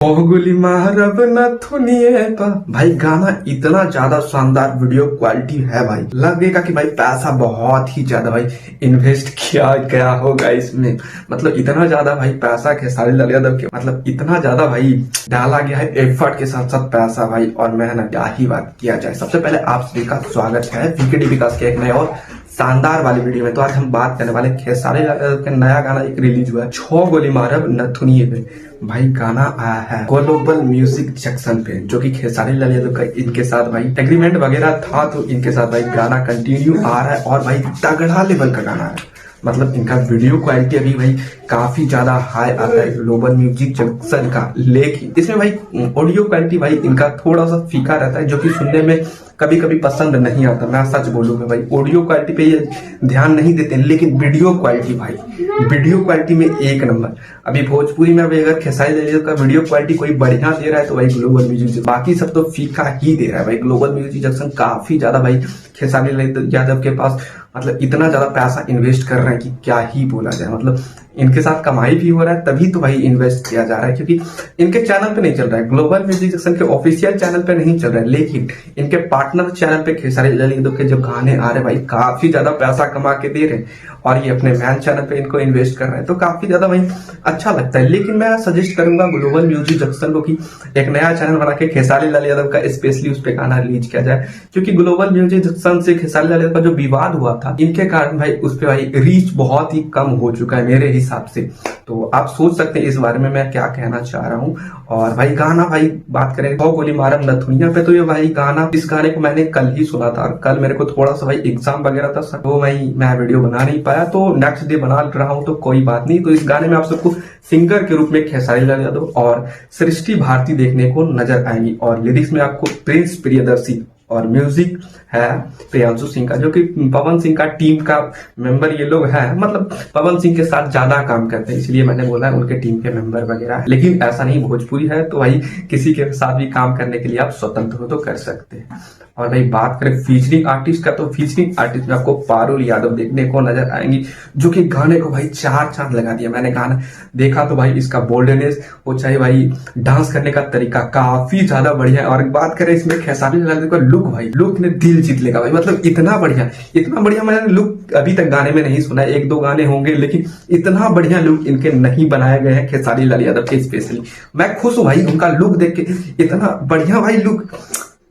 गोली मारब नथुनिए पर भाई गाना इतना ज्यादा शानदार वीडियो क्वालिटी है भाई, लगेगा कि भाई पैसा बहुत ही ज्यादा भाई इन्वेस्ट किया गया होगा इसमें। मतलब इतना ज्यादा भाई पैसा खेसारी लाल यादव के मतलब इतना ज्यादा भाई डाला गया है एफर्ट के साथ साथ पैसा भाई और मेहनत, क्या ही बात किया जाए। सबसे पहले आप सभी का स्वागत है वीकेडी विकास के एक नए और शानदार वाली वीडियो में। तो आज हम बात करने वाले खेसारी लाल यादव का नया गाना एक रिलीज हुआ है, 6 गोली मारब नथुनिए पे। भाई गाना आया है ग्लोबल म्यूजिक जंक्शन पे, जो कि खेसारी लाल यादव का इनके साथ भाई एग्रीमेंट वगैरह था, तो इनके साथ भाई गाना कंटिन्यू आ रहा है और भाई तगड़ा लेवल का गाना है। मतलब इनका वीडियो क्वालिटी अभी भाई काफी ज्यादा हाई आता है ग्लोबल म्यूजिक जंक्शन का, लेकिन इसमें भाई ऑडियो क्वालिटी भाई इनका थोड़ा सा फीका रहता है, जो कि सुनने में कभी कभी पसंद नहीं आता। मैं सच बोलूंगा भाई ऑडियो क्वालिटी पे ये ध्यान नहीं देते, लेकिन वीडियो क्वालिटी भाई वीडियो क्वालिटी में एक नंबर। अभी भोजपुरी में अभी अगर खेसारी लाल यादव का वीडियो क्वालिटी कोई बढ़िया दे रहा है तो भाई ग्लोबल म्यूजिक, बाकी सब तो फीका ही दे रहा है भाई। ग्लोबल म्यूजिक जंक्शन काफी ज्यादा भाई खेसारी लाल यादव के पास मतलब इतना ज्यादा पैसा इन्वेस्ट कर रहे हैं कि क्या ही बोला जाए। मतलब इनके साथ कमाई भी हो रहा है, तभी तो भाई इन्वेस्ट किया जा रहा है, क्योंकि इनके चैनल पे नहीं चल रहा है, ग्लोबल म्यूजिक जंक्शन के ऑफिशियल चैनल पे नहीं चल रहा है, लेकिन इनके पार्टनर चैनल पे खेसारी लाल यादव के जो गाने आ रहे भाई काफी ज्यादा पैसा कमा के दे रहे हैं और ये अपने मैन चैनल पे इनको इन्वेस्ट कर रहे हैं, तो काफी ज्यादा भाई अच्छा लगता है। लेकिन मैं सजेस्ट करूंगा ग्लोबल म्यूजिक जंक्शन को कि एक नया चैनल बना के खेसारी लाल यादव का स्पेशली उस पे गाना रिलीज किया जाए, क्योंकि ग्लोबल म्यूजिक जंक्शन से खेसारी लाल यादव का जो विवाद हुआ था, इनके कारण भाई उस पे भाई रीच बहुत ही कम हो चुका है मेरे हिसाब से। तो आप सोच सकते हैं इस बारे में मैं क्या कहना चाह रहा हूँ। और भाई गाना भाई बात करें 6 गोली मारब नथुनिया पे, तो ये भाई गाना, इस गाने को मैंने कल ही सुना था, कल मेरे को थोड़ा सा भाई एग्जाम वगैरह था, तो भाई मैं वीडियो बना नहीं पाया, तो नेक्स्ट डे बना रहा हूँ, तो कोई बात नहीं। तो इस गाने में आप सबको सिंगर के रूप में खेसारी लाल यादव और सृष्टि भारती देखने को नजर आएंगी, और लिरिक्स में आपको प्रिंस प्रियदर्शी और म्यूजिक है प्रियांशु सिंह का, जो कि पवन सिंह का टीम का मेंबर ये लोग हैं। मतलब पवन सिंह के साथ ज्यादा काम करते हैं, इसलिए मैंने बोला उनके टीम के मेंबर वगैरह है, लेकिन ऐसा नहीं, भोजपुरी है तो भाई किसी के साथ भी काम करने के लिए आप स्वतंत्र हो तो कर सकते हैं। और भाई बात करें फीचरिंग आर्टिस्ट का, तो फीचरिंग आर्टिस्ट में आपको पारुल यादव देखने को नजर आएंगी, जो कि गाने को भाई 4 चांद लगा दिया। मैंने गाना देखा तो भाई इसका बोल्डनेस, वो चाहे भाई डांस करने का तरीका काफी ज्यादा बढ़िया है। और बात करें इसमें खेसारी लाल यादव का लुक, भाई लुक ने दिल जीत लेगा भाई। मतलब इतना बढ़िया मैंने लुक अभी तक गाने में नहीं सुना है, 1-2 गाने होंगे, लेकिन इतना बढ़िया लुक इनके नहीं बनाए गए हैं खेसारी लाल यादव के स्पेशली। मैं खुश हूं भाई उनका लुक देख के, इतना बढ़िया भाई लुक।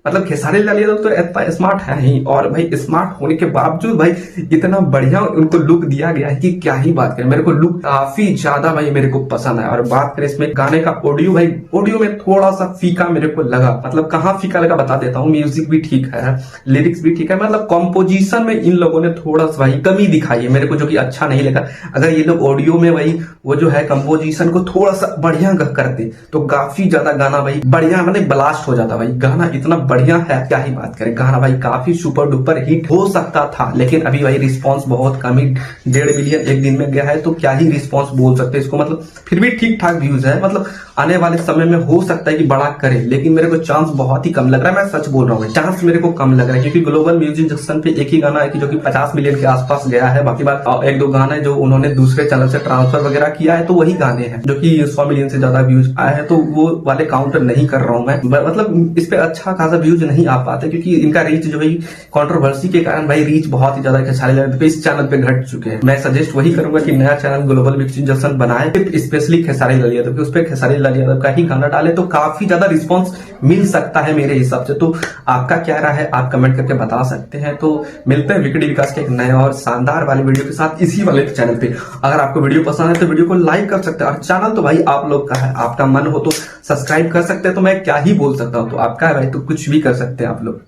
मतलब खेसारी लाल यादव तो इतना स्मार्ट है ही, और भाई स्मार्ट होने के बावजूद भाई इतना बढ़िया उनको लुक दिया गया है कि क्या ही बात करें। मेरे को लुक काफी ज्यादा भाई मेरे को पसंद है। और बात करें इसमें गाने का ऑडियो, भाई ऑडियो में थोड़ा सा फीका मेरे को लगा। मतलब कहाँ फीका लगा बता देता हूँ, म्यूजिक भी ठीक है, लिरिक्स भी ठीक है, मतलब कॉम्पोजिशन में इन लोगों ने थोड़ा सा भाई कमी दिखाई है मेरे को, जो कि अच्छा नहीं लगा। अगर ये लोग ऑडियो में भाई वो जो है कंपोजिशन को थोड़ा सा बढ़िया करते तो काफी ज्यादा गाना भाई बढ़िया मतलब ब्लास्ट हो जाता। भाई गाना इतना बढ़िया है, क्या ही बात करें। गाना भाई काफी सुपर डुपर हिट हो सकता था, लेकिन अभी भाई रिस्पांस बहुत कम ही, 1.5 मिलियन एक दिन में गया है, तो क्या ही रिस्पांस बोल सकते हैं इसको। मतलब फिर भी ठीक ठाक व्यूज है, मतलब आने वाले समय में हो सकता है कि बड़ा करे, लेकिन मेरे को चांस बहुत ही कम लग रहा है। मैं सच बोल रहा हूँ, चांस मेरे को कम लग रहा है, क्योंकि ग्लोबल म्यूजिक जंक्शन पे एक ही गाना है जो कि 50 मिलियन के आसपास गया है। बाकी बात 1-2 गाने जो उन्होंने दूसरे चैनल से ट्रांसफर वगैरह किया है, तो वही गाने हैं जो कि 100 मिलियन से ज्यादा व्यूज आए हैं, तो वो वाले काउंटर नहीं कर रहा हूं मैं। मतलब इस पे अच्छा खासा व्यूज नहीं आ पाते, क्योंकि इनका रीच जो है कंट्रोवर्सी के कारण भाई रीच बहुत ही ज्यादा खेसारी लाल यादव इस चैनल पे घट चुके हैं। मैं सजेस्ट वही करूंगा कि नया चैनल ग्लोबल म्यूजिक जंक्शन बनाए, स्पेशली खेसारी लाल यादव के, उस पे खेसारी लाल यादव का ही गाना डाले, तो काफी ज्यादा रिस्पांस मिल सकता है मेरे हिसाब से। तो आपका क्या राय है, आप कमेंट करके बता सकते हैं। तो मिलते हैं वीकेडी विकास के एक नए और शानदार वाले वीडियो के साथ इसी वाले चैनल पे। अगर आपको वीडियो पसंद है तो वीडियो को लाइक कर सकते हैं, और चैनल तो भाई आप लोग का है, आपका मन हो तो सब्सक्राइब कर सकते हैं। तो मैं क्या ही बोल सकता हूँ, तो आपका है भाई, तो कुछ भी कर सकते हैं आप लोग।